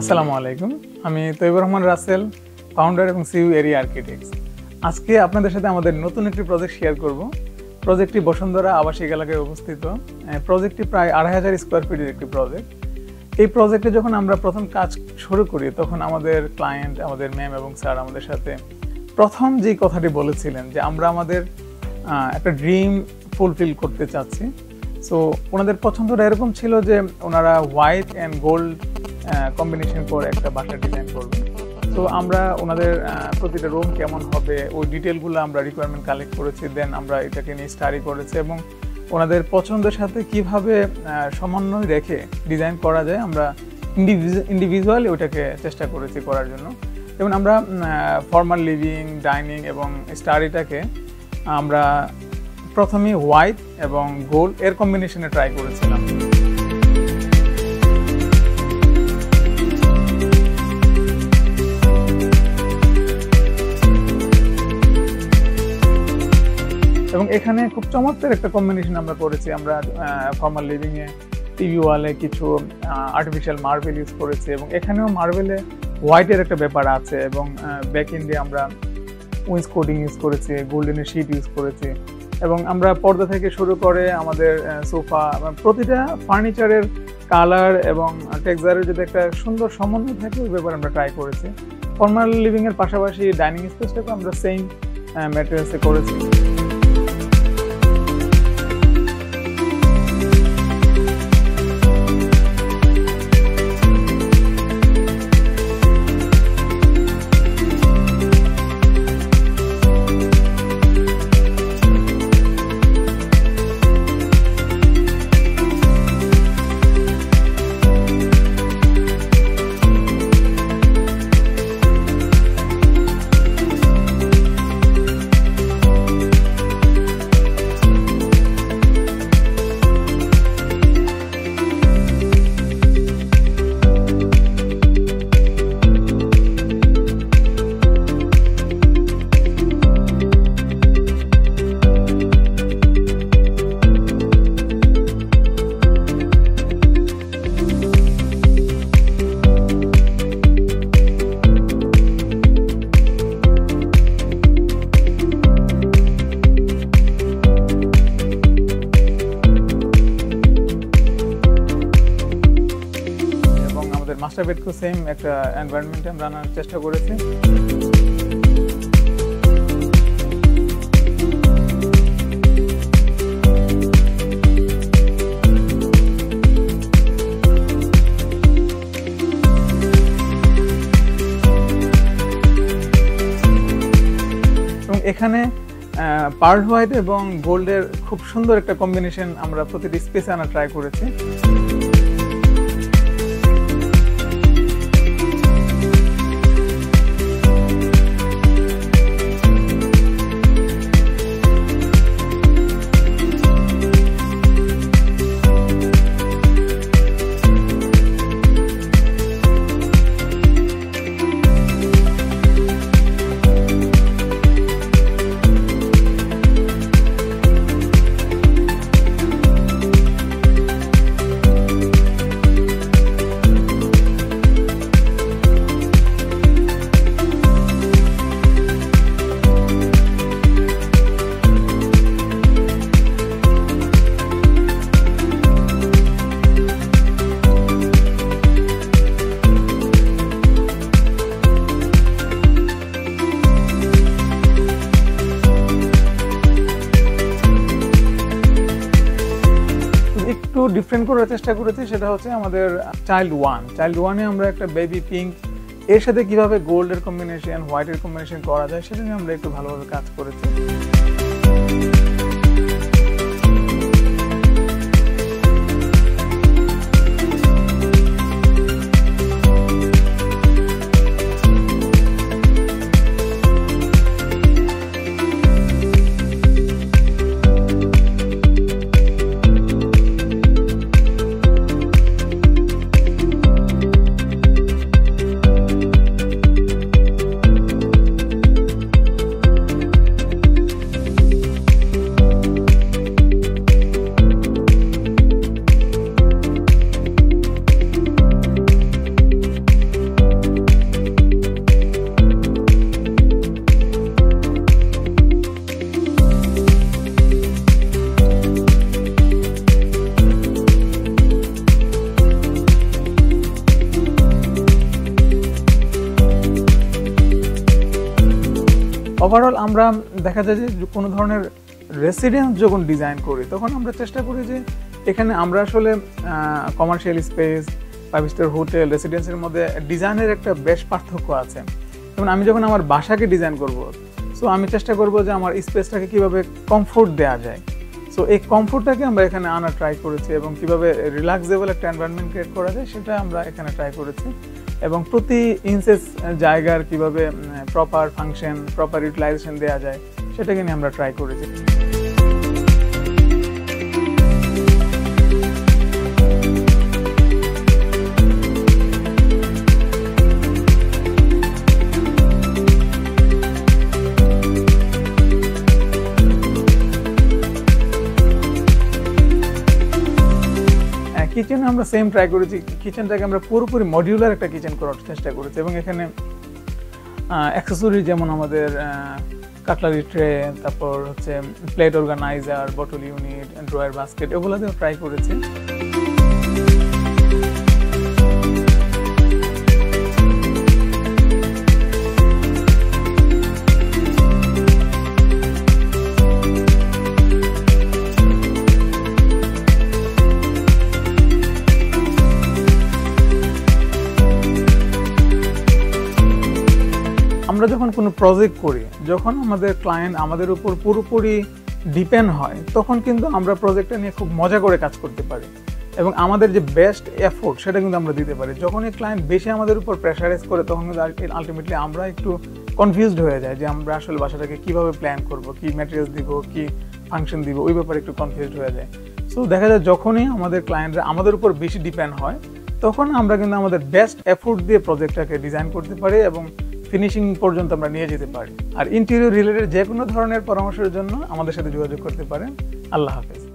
আসসালামু আলাইকুম। আমি তৈবুর রহমান রাসেল, ফাউন্ডার এবং সিইও এরিয়া আর্কিটেক্টস। আজকে আপনাদের সাথে আমাদের নতুন একটি প্রজেক্ট শেয়ার করব। প্রজেক্টটি বসুন্ধরা আবাসিক এলাকায় অবস্থিত। প্রজেক্টটি প্রায় ২৫০০ স্কোয়ার ফিটের একটি প্রজেক্ট। এই প্রজেক্টে যখন আমরা প্রথম কাজ শুরু করি তখন আমাদের ক্লায়েন্ট, আমাদের ম্যাম এবং স্যার আমাদের সাথে প্রথম যে কথাটি বলেছিলেন যে আমরা আমাদের একটা ড্রিম ফুলফিল করতে চাচ্ছি। সো ওনাদের পছন্দটা এরকম ছিল যে ওনারা হোয়াইট অ্যান্ড গোল্ড কম্বিনেশন করে একটা বাসা ডিজাইন করবেন। তো আমরা ওনাদের প্রতিটা রুম কেমন হবে ওই ডিটেলগুলো আমরা রিকোয়ারমেন্ট কালেক্ট করেছি, দেন আমরা এটাকে নিয়ে স্টাডি করেছি এবং ওনাদের পছন্দের সাথে কিভাবে সমন্বয় রেখে ডিজাইন করা যায় আমরা ইন্ডিভিজুয়ালি ওইটাকে চেষ্টা করেছি করার জন্য। যেমন আমরা ফর্মাল লিভিং, ডাইনিং এবং স্টাডিটাকে আমরা প্রথমে হোয়াইট এবং গোল্ড এর কম্বিনেশনে ট্রাই করেছিলাম। এবং এখানে খুব চমৎকার একটা কম্বিনেশন আমরা করেছি। আমরা ফর্মাল লিভিংয়ে টিভি ওয়ালে কিছু আর্টিফিশিয়াল মার্বেল ইউজ করেছি এবং এখানেও মার্বেলে হোয়াইটের একটা ব্যাপার আছে এবং ব্যাক এন্ডে আমরা উইন্স কোডিং ইউজ করেছি, গোল্ডেনের শিট ইউজ করেছি এবং আমরা পর্দা থেকে শুরু করে আমাদের সোফা প্রতিটা ফার্নিচারের কালার এবং টেক্সচারের যদি একটা সুন্দর সমন্বয় থাকে ওই ব্যাপারে আমরা ট্রাই করেছি। ফর্মাল লিভিংয়ের পাশাপাশি ডাইনিং স্পেসটাকে আমরা সেম ম্যাটেরিয়ালসে করেছি। মাস্টার বেডকেও সেম একটা এনভায়রনমেন্টে আমরা আনার চেষ্টা করেছি। এবং এখানে পার্ল হোয়াইট এবং গোল্ডের খুব সুন্দর একটা কম্বিনেশন আমরা প্রতিটি স্পেসে আনা ট্রাই করেছি। একটু ডিফারেন্ট করার চেষ্টা করেছি, সেটা হচ্ছে আমাদের চাইল্ড ওয়ানে আমরা একটা বেবি পিঙ্ক এর সাথে কিভাবে গোল্ডের কম্বিনেশন, হোয়াইটের কম্বিনেশন করা যায় সেটা নিয়ে আমরা একটু ভালোভাবে কাজ করেছি। ওভারঅল আমরা দেখা যায় যে কোনো ধরনের রেসিডেন্স যখন ডিজাইন করি তখন আমরা চেষ্টা করি যে এখানে আমরা আসলে কমার্শিয়াল স্পেস, 5 স্টার হোটেল, রেসিডেন্সের মধ্যে ডিজাইনের একটা বেশ পার্থক্য আছে। যেমন আমি যখন আমার বাসাকে ডিজাইন করব, সো আমি চেষ্টা করব যে আমার স্পেসটাকে কীভাবে কমফোর্ট দেওয়া যায়। সো এই কমফোর্টটাকে আমরা এখানে আনার ট্রাই করেছি এবং কীভাবে রিল্যাক্সেবল একটা এনভায়রনমেন্ট ক্রিয়েট করা যায় সেটা আমরা এখানে ট্রাই করেছি। এবং প্রতি ইঞ্চেস জায়গার কীভাবে প্রপার ফাংশন, প্রপার ইউটিলাইজেশন দেওয়া যায় সেটাকে নিয়ে আমরা ট্রাই করেছি। কিচেনে আমরা সেম ট্রাই করেছি, কিচেনটাকে আমরা পুরোপুরি মডিউলার একটা কিচেন করার চেষ্টা করেছি এবং এখানে অ্যাক্সেসরি যেমন আমাদের কাটলারি ট্রে, তারপর হচ্ছে plate organiser, bottle unit, drawer basket, এগুলো দিয়েও ট্রাই করেছি। আমরা যখন কোনো প্রজেক্ট করি, যখন আমাদের ক্লায়েন্ট আমাদের উপর পুরোপুরি ডিপেন্ড হয়, তখন কিন্তু আমরা প্রজেক্টটা নিয়ে খুব মজা করে কাজ করতে পারি এবং আমাদের যে বেস্ট এফোর্ট সেটা কিন্তু আমরা দিতে পারি। যখন এই ক্লায়েন্ট বেশি আমাদের উপর প্রেশারাইজ করে তখন কিন্তু আলটিমেটলি আমরা একটু কনফিউজড হয়ে যাই যে আমরা আসলে বাসাটাকে কীভাবে প্ল্যান করব, কী ম্যাটেরিয়ালস দিব, কী ফাংশন দিব, ওই ব্যাপারে একটু কনফিউজড হয়ে যায়। সো দেখা যায় যখনই আমাদের ক্লায়েন্টরা আমাদের উপর বেশি ডিপেন্ড হয় তখন আমরা কিন্তু আমাদের বেস্ট এফোর্ট দিয়ে প্রজেক্টটাকে ডিজাইন করতে পারি এবং ফিনিশিং পর্যন্ত আমরা নিয়ে যেতে পারি। আর ইন্টেরিয়র রিলেটেড যে কোনো ধরনের পরামর্শের জন্য আমাদের সাথে যোগাযোগ করতে পারেন। আল্লাহ হাফেজ।